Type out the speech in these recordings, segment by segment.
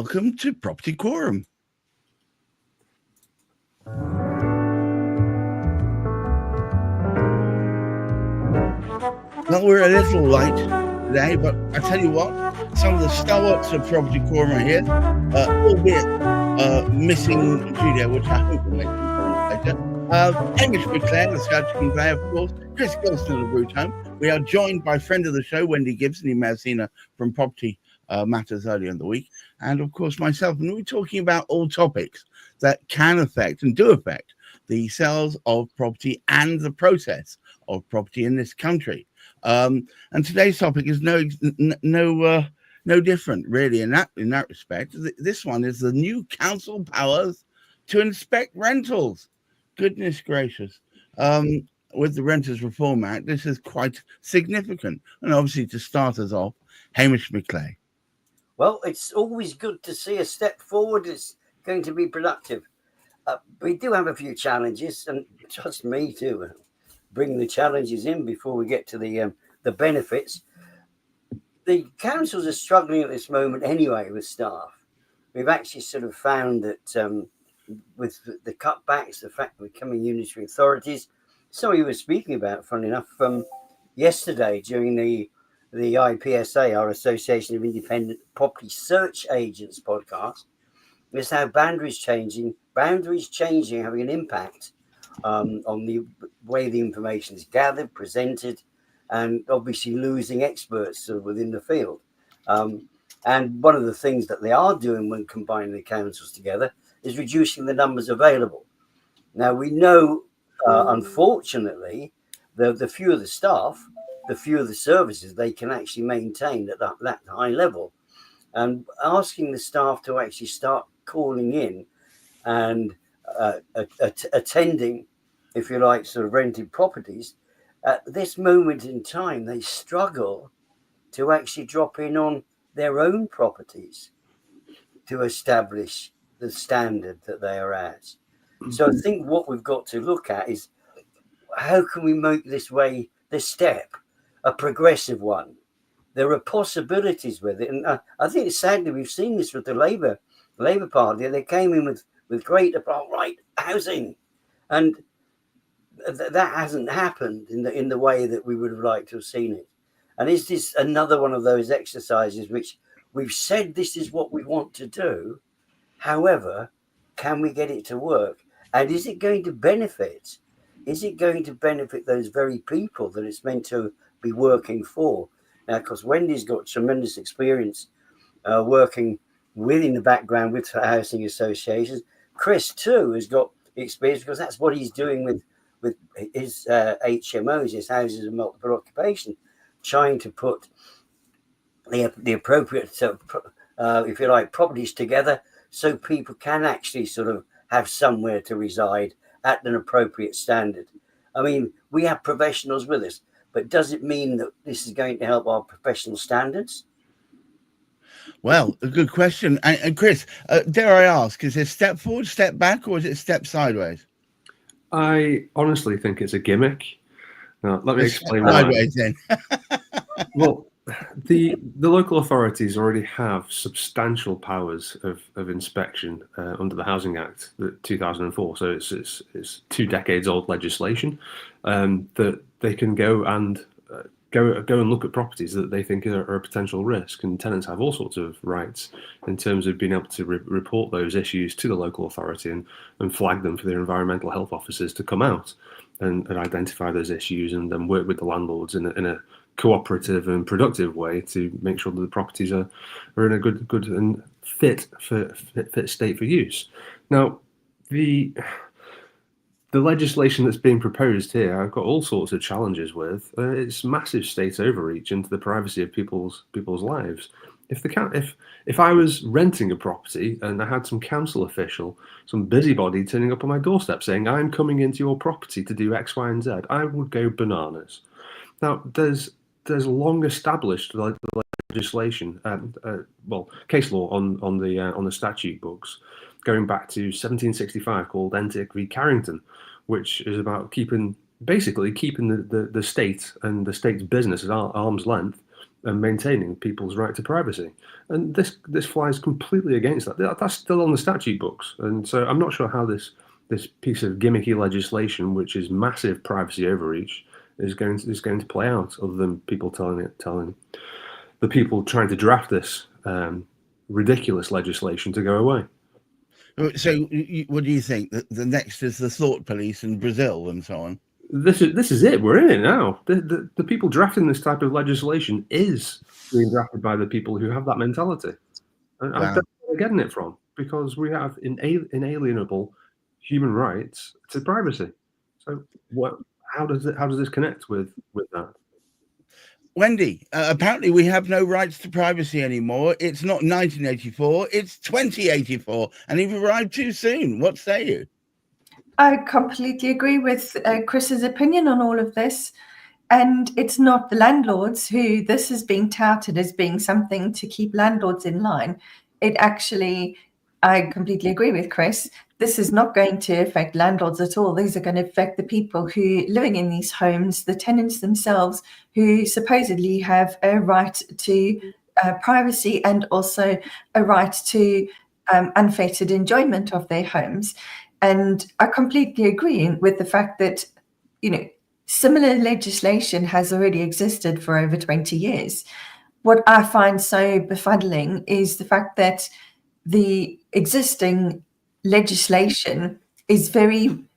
welcome to Property Quorum. Well, we're a little light today, but I tell you what, some of the stalwarts of Property Quorum are here, albeit missing Julia, which I hope will make later. Hamish McClare, the Scottish Conveyor, of course, Chris Gilson of the Root Home. We are joined by friend of the show, Wendy Gibson. You may have seen her from Property Matters earlier in the week, and of course myself. And we're talking about all topics that can affect and do affect the sales of property and the process of property in this country. And today's topic is no different, really, in that respect. This one is the new council powers to inspect rentals. Goodness gracious. With the Renters Reform Act, this is quite significant. And obviously, to start us off, Hamish McClare. Well, it's always good to see a step forward. It's going to be productive. We do have a few challenges, and trust me to bring the challenges in before we get to the benefits. The councils are struggling at this moment anyway with staff. We've actually sort of found that with the cutbacks, the fact that we're becoming unitary authorities, so you were speaking about, funnily enough, yesterday during the IPSA, our Association of Independent Property Search Agents podcast, is how boundaries changing, having an impact on the way the information is gathered, presented, and obviously losing experts within the field. And one of the things that they are doing when combining the councils together is reducing the numbers available. Now, we know, unfortunately, the fewer the staff, the fewer the services they can actually maintain at that high level. And asking the staff to actually start calling in and attending, if you like, sort of rented properties, at this moment in time, they struggle to actually drop in on their own properties to establish the standard that they are at. So I think what we've got to look at is how can we make this step a progressive one? There are possibilities with it. And I think sadly we've seen this with the Labour Party. They came in with great right housing, and that hasn't happened in the way that we would have liked to have seen it. And is this another one of those exercises which we've said this is what we want to do? However, can we get it to work? And is it going to benefit? Is it going to benefit those very people that it's meant to be working for? Now, because Wendy's got tremendous experience working in the background with housing associations. Chris, too, has got experience because that's what he's doing with his HMOs, his houses of multiple occupation, trying to put the appropriate, if you like, properties together so people can actually sort of have somewhere to reside at an appropriate standard. I mean, we have professionals with us, but does it mean that this is going to help our professional standards? Well, a good question. And Chris, dare I ask, is it step forward, step back, or is it step sideways? I honestly think it's a gimmick. Now, let me explain why. Sideways then. Well, the local authorities already have substantial powers of inspection under the Housing Act, 2004. So it's 2 decades old legislation that they can go and look at properties that they think are a potential risk, and tenants have all sorts of rights in terms of being able to report those issues to the local authority and flag them for their environmental health officers to come out and identify those issues and then work with the landlords in a cooperative and productive way to make sure that the properties are in a good and fit state for use. Now, the legislation that's being proposed here, I've got all sorts of challenges with. It's massive state overreach into the privacy of people's lives. If I was renting a property and I had some council official, some busybody turning up on my doorstep saying, "I'm coming into your property to do X, Y, and Z," I would go bananas. Now, there's long established legislation, case law on the statute books, going back to 1765, called Entick v. Carrington, which is about keeping the state and the state's business at arm's length and maintaining people's right to privacy. And this flies completely against that. That's still on the statute books. And so I'm not sure how this piece of gimmicky legislation, which is massive privacy overreach, is going to play out, other than people telling the people trying to draft this ridiculous legislation to go away. So, what do you think? The next is the thought police in Brazil and so on. This is it. We're in it now. The people drafting this type of legislation is being drafted by the people who have that mentality. And I don't know where they're getting it from, because we have inalienable human rights to privacy. So how does this connect with that? Wendy, apparently we have no rights to privacy anymore. It's not 1984, it's 2084, and you've arrived too soon. What say you? I completely agree with Chris's opinion on all of this. And it's not the landlords who this is being touted as being something to keep landlords in line. It actually, I completely agree with Chris. This is not going to affect landlords at all. These are going to affect the people who living in these homes, the tenants themselves, who supposedly have a right to privacy and also a right to unfettered enjoyment of their homes. And I completely agree with the fact that, similar legislation has already existed for over 20 years. What I find so befuddling is the fact that the existing legislation is very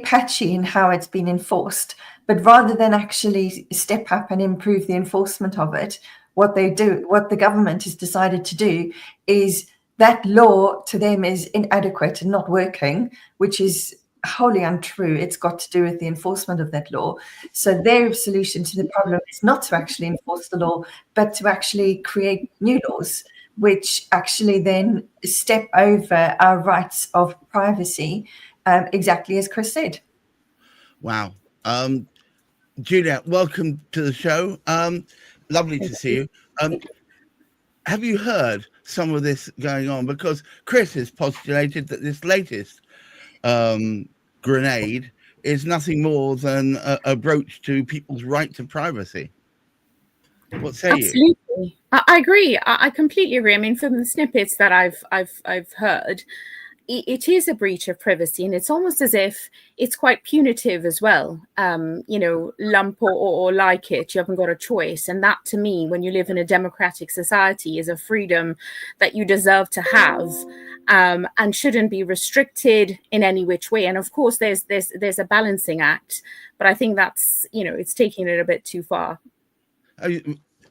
patchy in how it's been enforced. But rather than actually step up and improve the enforcement of it, what the government has decided to do is that law to them is inadequate and not working, which is wholly untrue. It's got to do with the enforcement of that law. So their solution to the problem is not to actually enforce the law, but to actually create new laws, which actually then step over our rights of privacy, exactly as Chris said. Wow. Julia, welcome to the show. Lovely to see you. Have you heard some of this going on? Because Chris has postulated that this latest grenade is nothing more than a broach to people's right to privacy. What say you? Absolutely, I agree. I completely agree. I mean, from the snippets that I've heard, it is a breach of privacy, and it's almost as if it's quite punitive as well. Lump or like it, you haven't got a choice. And that, to me, when you live in a democratic society, is a freedom that you deserve to have, and shouldn't be restricted in any which way. And of course, there's a balancing act, but I think that's, it's taking it a bit too far.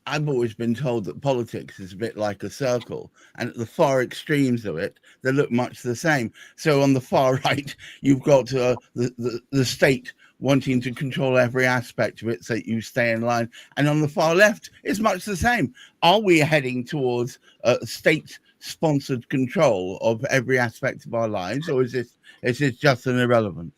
I've always been told that politics is a bit like a circle, and at the far extremes of it, they look much the same. So on the far right, you've got the state wanting to control every aspect of it so that you stay in line. And on the far left, it's much the same. Are we heading towards state-sponsored control of every aspect of our lives, or is this just an irrelevance?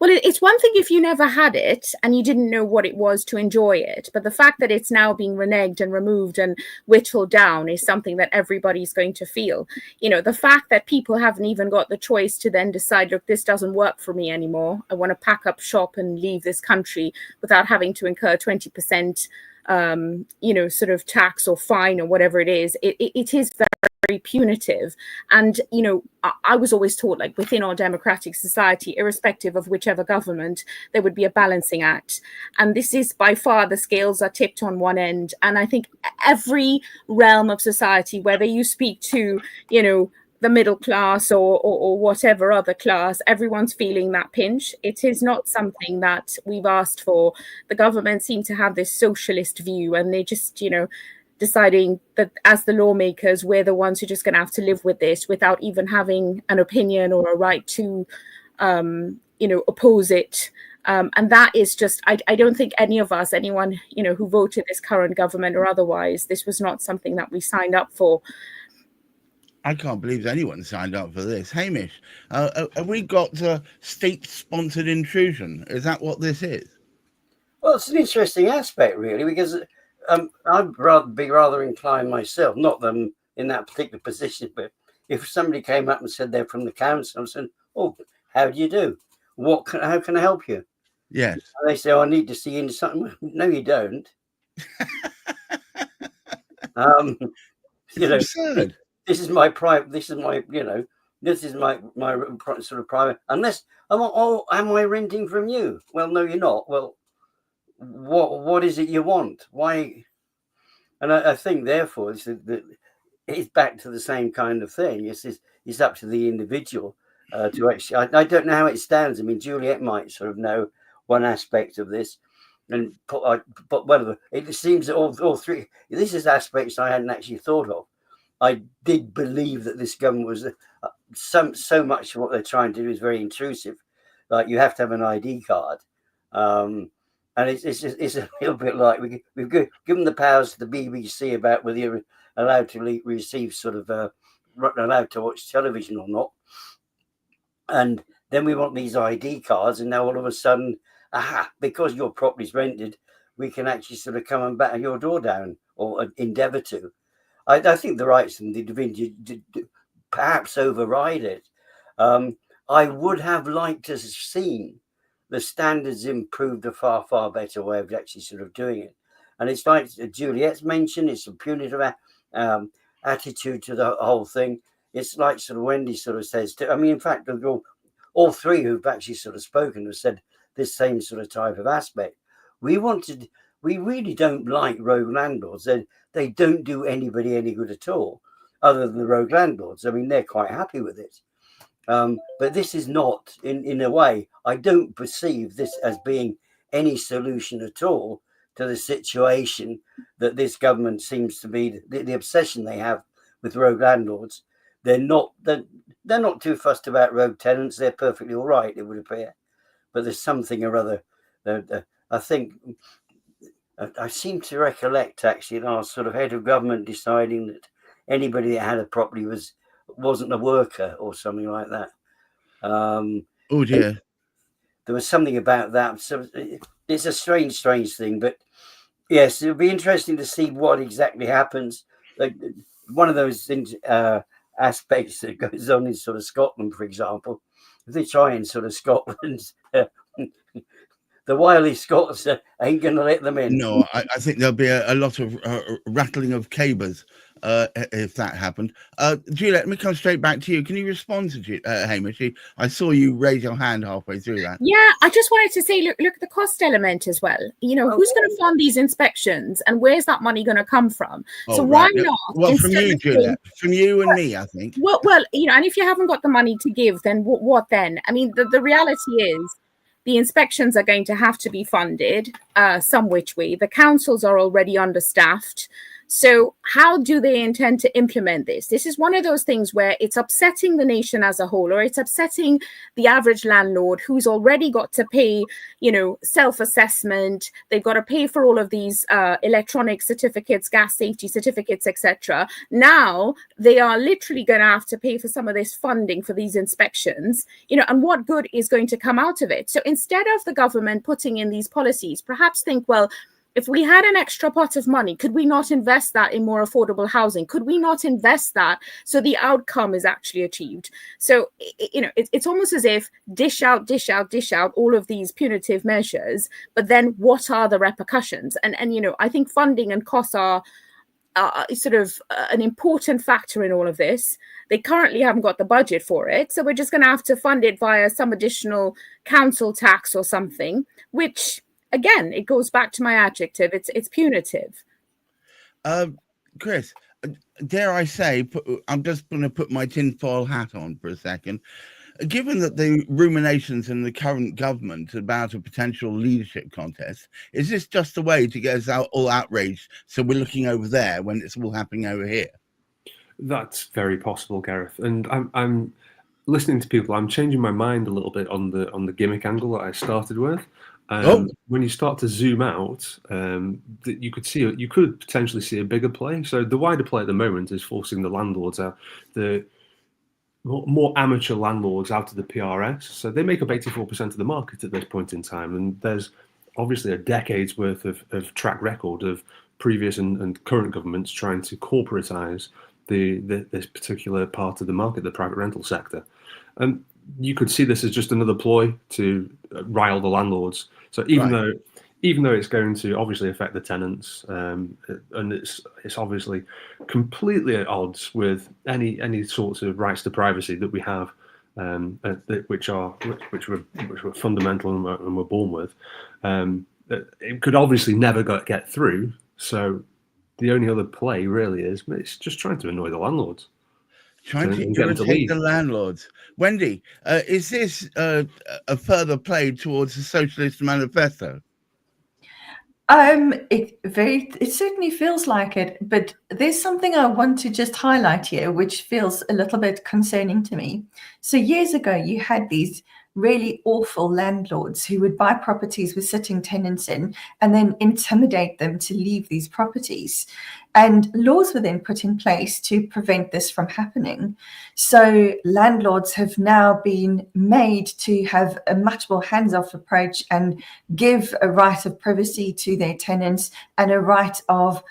Well, it's one thing if you never had it and you didn't know what it was to enjoy it. But the fact that it's now being reneged and removed and whittled down is something that everybody's going to feel. The fact that people haven't even got the choice to then decide, look, this doesn't work for me anymore. I want to pack up shop and leave this country without having to incur 20%, sort of tax or fine or whatever it is. It is very punitive. And, I was always taught, like, within our democratic society, irrespective of whichever government, there would be a balancing act. And this is by far, the scales are tipped on one end. And I think every realm of society, whether you speak to, the middle class or whatever other class, everyone's feeling that pinch. It is not something that we've asked for. The government seem to have this socialist view, and they just, deciding that as the lawmakers, we're the ones who are just going to have to live with this without even having an opinion or a right to, oppose it. And that is just, I don't think anyone, who voted this current government or otherwise, this was not something that we signed up for. I can't believe anyone signed up for this. Hamish, have we got state-sponsored intrusion? Is that what this is? Well, it's an interesting aspect, really, because I'd be rather inclined myself, not them in that particular position, but if somebody came up and said they're from the council, I'm saying, oh, how do you do? How can I help you? Yes. And they say, oh, I need to see into something. No, you don't. You know, absurd. this is my private. This is my, you know, this is my sort of private. Unless am I renting from you? Well, no, you're not. Well, what is it you want? Why? And I think therefore it's back to the same kind of thing. It's up to the individual to actually. I don't know how it stands. I mean, Juliet might sort of know one aspect of this, but whatever. It seems that all three. This is aspects I hadn't actually thought of. I did believe that this government was so much of what they're trying to do is very intrusive. Like you have to have an ID card, and it's a little bit like we've given the powers to the BBC about whether you're allowed to receive sort of allowed to watch television or not, and then we want these ID cards, and now all of a sudden, because your property's rented, we can actually sort of come and batter your door down or endeavour to. I think the rights and the divinity perhaps override it. I would have liked to have seen the standards improved a far, far better way of actually sort of doing it. And it's like Juliet's mentioned, it's a punitive attitude to the whole thing. It's like sort of Wendy sort of says, I mean, in fact, all three who've actually sort of spoken have said this same sort of type of aspect. We really don't like rogue landlords. They don't do anybody any good at all, other than the rogue landlords. I mean, they're quite happy with it. But this is not, in a way, I don't perceive this as being any solution at all to the situation that this government seems to be, the obsession they have with rogue landlords. They're not too fussed about rogue tenants. They're perfectly all right, it would appear. But there's something or other. I think I seem to recollect actually our sort of head of government deciding that anybody that had a property wasn't a worker or something like that. Oh dear. There was something about that. So it's a strange thing. But yes, it'll be interesting to see what exactly happens. Like one of those things, aspects that goes on in sort of Scotland, for example. If they try in sort of Scotland, the wily Scots ain't going to let them in. No, I think there'll be a lot of rattling of cables if that happened. Juliet, let me come straight back to you. Can you respond to Hamish? I saw you raise your hand halfway through that. Yeah, I just wanted to say, look at the cost element as well. You know, who's going to fund these inspections and where's that money going to come from? So why not? Well, from you, Juliet, from you and me, I think. Well, you know, and if you haven't got the money to give, then what then? I mean, the reality is, the inspections are going to have to be funded some which way. The councils are already understaffed. So how do they intend to implement this? This is one of those things where it's upsetting the nation as a whole, or it's upsetting the average landlord who's already got to pay, you know, self-assessment. They've got to pay for all of these electronic certificates, gas safety certificates, etc. Now they are literally going to have to pay for some of this funding for these inspections, you know, and what good is going to come out of it? So instead of the government putting in these policies, perhaps think, well, if we had an extra pot of money, could we not invest that in more affordable housing? Could we not invest that so the outcome is actually achieved? So, you know, it's almost as if dish out all of these punitive measures, but then what are the repercussions? And you know, I think funding and costs are sort of an important factor in all of this. They currently haven't got the budget for it, so we're just going to have to fund it via some additional council tax or something, which, again, it goes back to my adjective. It's punitive. Chris, dare I say, I'm just going to put my tinfoil hat on for a second. Given that the ruminations in the current government about a potential leadership contest, is this just a way to get us all outraged so we're looking over there when it's all happening over here? That's very possible, Gareth. And I'm listening to people. I'm changing my mind a little bit on the gimmick angle that I started with. When you start to zoom out, you could potentially see a bigger play. So the wider play at the moment is forcing the landlords out, the more amateur landlords out of the PRS. So they make up 84% of the market at this point in time. And there's obviously a decade's worth of track record of previous and current governments trying to corporatize this particular part of the market, the private rental sector. You could see this as just another ploy to rile the landlords. So even though even though it's going to obviously affect the tenants, and it's obviously completely at odds with any sorts of rights to privacy that we have, which were fundamental and we're born with. It could obviously never get through. So the only other play really is it's just trying to annoy the landlords. Trying to irritate the landlords. Wendy, is this a further play towards the Socialist Manifesto? It certainly feels like it, but there's something I want to just highlight here, which feels a little bit concerning to me. So years ago, you had these really awful landlords who would buy properties with sitting tenants in and then intimidate them to leave these properties. And laws were then put in place to prevent this from happening. So landlords have now been made to have a much more hands-off approach and give a right of privacy to their tenants and a right of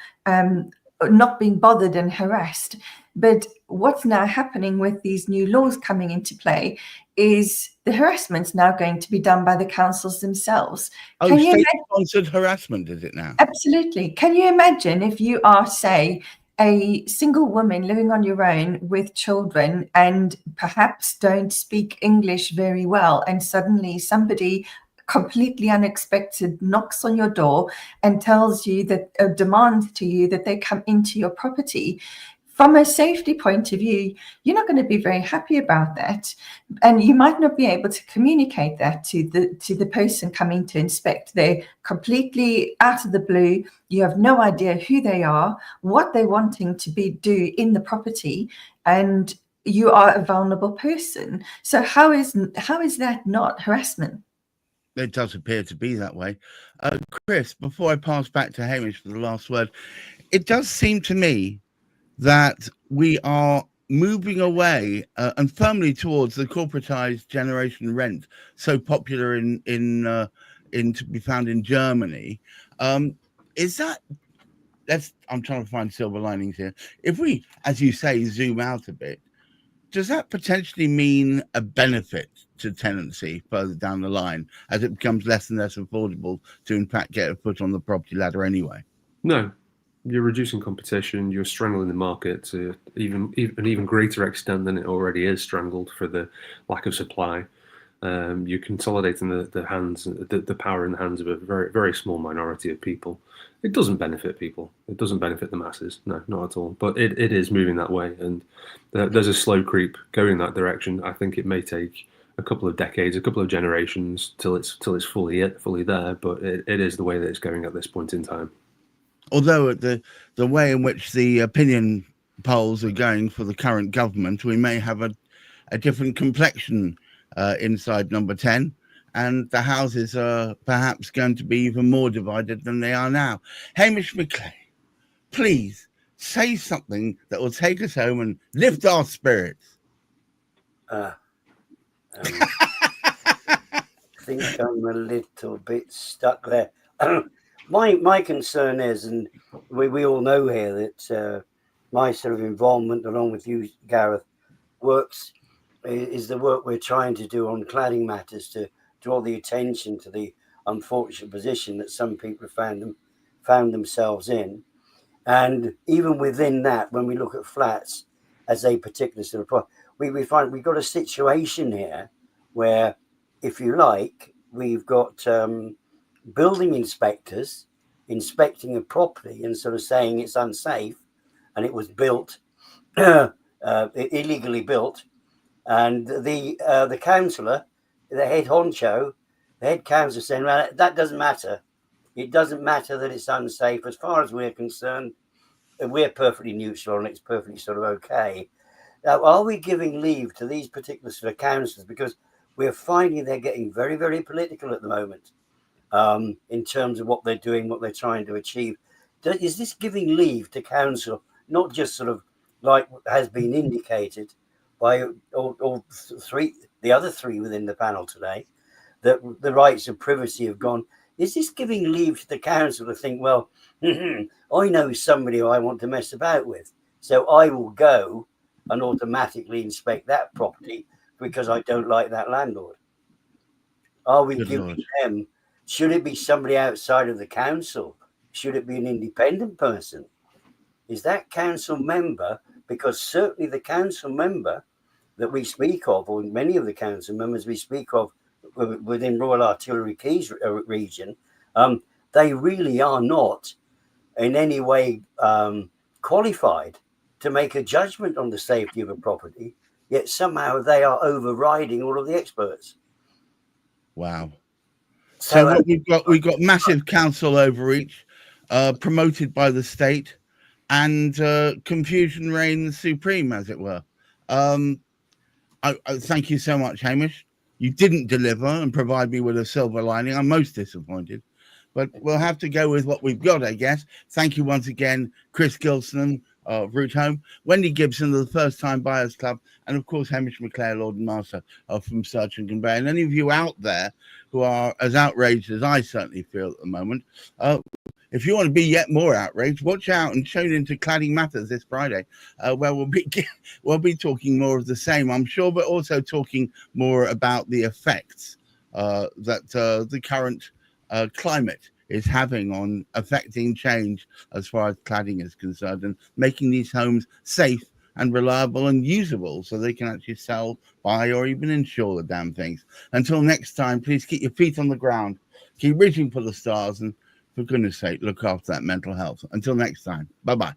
not being bothered and harassed. But what's now happening with these new laws coming into play is the harassment's now going to be done by the councils themselves. Oh, state-sponsored harassment, is it now? Absolutely. Can you imagine if you are, say, a single woman living on your own with children and perhaps don't speak English very well, and suddenly somebody completely unexpected knocks on your door and tells you that demands to you that they come into your property? From a safety point of view, you're not going to be very happy about that, and you might not be able to communicate that to the person coming to inspect. They're completely out of the blue. You have no idea who they are, what they're wanting to do in the property, and you are a vulnerable person. So how is that not harassment? It does appear to be that way. Chris, before I pass back to Hamish for the last word, it does seem to me that we are moving away and firmly towards the corporatized generation rent, so popular in to be found in Germany. Is that? I'm trying to find silver linings here. If we, as you say, zoom out a bit, does that potentially mean a benefit to tenancy further down the line as it becomes less and less affordable to, in fact, get a foot on the property ladder anyway? No. You're reducing competition. You're strangling the market to an even greater extent than it already is strangled for the lack of supply. You're consolidating the power in the hands of a very, very small minority of people. It doesn't benefit people. It doesn't benefit the masses. No, not at all. But it is moving that way, and there's a slow creep going that direction. I think it may take a couple of decades, a couple of generations till it's fully there. But it is the way that it's going at this point in time. Although the way in which the opinion polls are going for the current government, we may have a different complexion inside number 10, and the houses are perhaps going to be even more divided than they are now. Hamish McClay, please say something that will take us home and lift our spirits. I think I'm a little bit stuck there. My concern is, and we all know here that my sort of involvement, along with you, Gareth, is the work we're trying to do on cladding matters to draw the attention to the unfortunate position that some people have found themselves in. And even within that, when we look at flats as a particular sort of problem, we find we've got a situation here where, if you like, we've got building inspectors inspecting a property and sort of saying it's unsafe and it was built illegally built, and the councillor, the head honcho, the head councillor saying, well, that doesn't matter. It doesn't matter that it's unsafe. As far as we're concerned, we're perfectly neutral and it's perfectly sort of okay. Now, are we giving leave to these particular sort of councillors? Because we're finding they're getting very, very political at the moment in terms of what they're doing, what they're trying to achieve. Is this giving leave to council, not just sort of like has been indicated by all three, the other three within the panel today, that the rights of privacy have gone? Is this giving leave to the council to think, well, I know somebody who I want to mess about with, so I will go and automatically inspect that property because I don't like that landlord? Are we giving them Should it be somebody outside of the council? Should it be an independent person? Is that council member? Because certainly the council member that we speak of, or many of the council members we speak of within Royal Artillery Keys region, they really are not in any way qualified to make a judgment on the safety of a property, yet somehow they are overriding all of the experts. Wow. So what we've got massive council overreach, promoted by the state, and confusion reigns supreme, as it were. I thank you so much, Hamish. You didn't deliver and provide me with a silver lining. I'm most disappointed, but we'll have to go with what we've got, I guess. Thank you once again, Chris Gilson of Root Home, Wendy Gibson of the First Time Buyers Club, and of course Hamish McClare, Lord and Master from Search and Convey. And any of you out there who are as outraged as I certainly feel at the moment, if you want to be yet more outraged, watch out and tune into Cladding Matters this Friday, where we'll be talking more of the same, I'm sure, but also talking more about the effects that the current climate is having on affecting change as far as cladding is concerned, and making these homes safe and reliable and usable so they can actually sell, buy, or even insure the damn things. Until next time, please keep your feet on the ground, keep reaching for the stars, and for goodness sake, look after that mental health. Until next time, bye-bye.